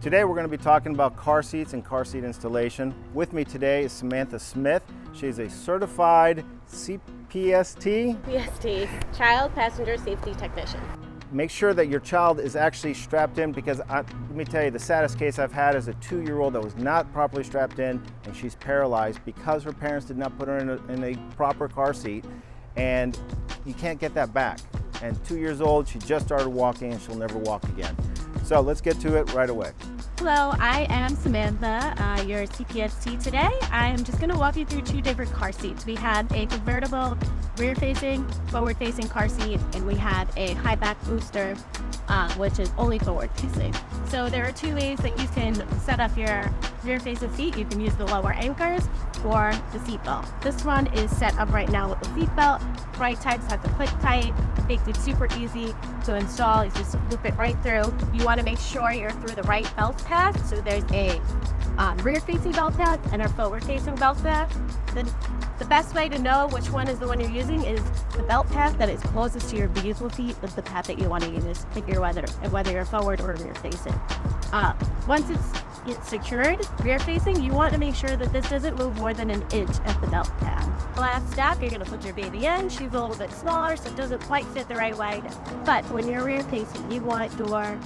Today we're going to be talking about car seats and car seat installation. With me today is Samantha Smith. She's a certified CPST. PST, Child Passenger Safety Technician. Make sure that your child is actually strapped in, because let me tell you, the saddest case I've had is a 2-year-old that was not properly strapped in and she's paralyzed because her parents did not put her in a proper car seat, and you can't get that back. And 2 years old, she just started walking and she'll never walk again. So let's get to it right away. Hello, I am Samantha, your CPST today. I am just going to walk you through 2 different car seats. We had a convertible rear-facing, forward-facing car seat, and we had a high-back booster, which is only forward-facing. So there are 2 ways that you can set up your rear-facing seat. You can use the lower anchors or the seat belt. This one is set up right now with the seat belt. Right side has the click tight, makes it super easy to install. You just loop it right through. You want to make sure you're through the right belt path. So there's a rear-facing belt path and a forward-facing belt path. The best way to know which one is the one you're using is the belt path that is closest to your vehicle seat is the path that you want to use if you're whether you're forward or rear-facing. Once it's secured rear-facing, you want to make sure that this doesn't move more than an inch at the belt path. Last step, you're going to put your baby in. She's a little bit smaller, so it doesn't quite fit the right way. But when you're rear-facing, you want your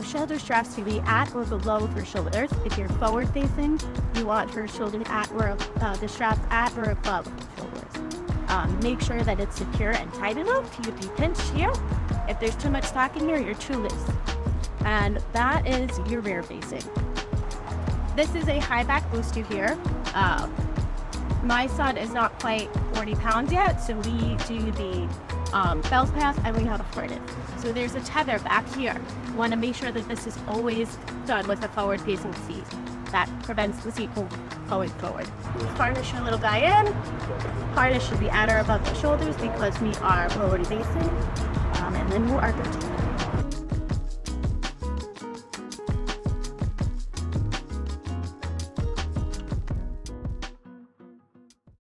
shoulder straps to be at or below her shoulders. If you're forward-facing, you want her shoulder at or the straps at or above her shoulders. Make sure that it's secure and tight enough to be pinched here. If there's too much slack in here, you're too loose. And that is your rear-facing. This is a high back booster here. My son is not quite 40 pounds yet, so we do the belt path and we have a harness. So there's a tether back here. You want to make sure that this is always done with a forward-facing seat. That prevents the seat from going forward. Harness your little guy in. Harness should be at or above the shoulders because we are forward-facing. And then we'll arc our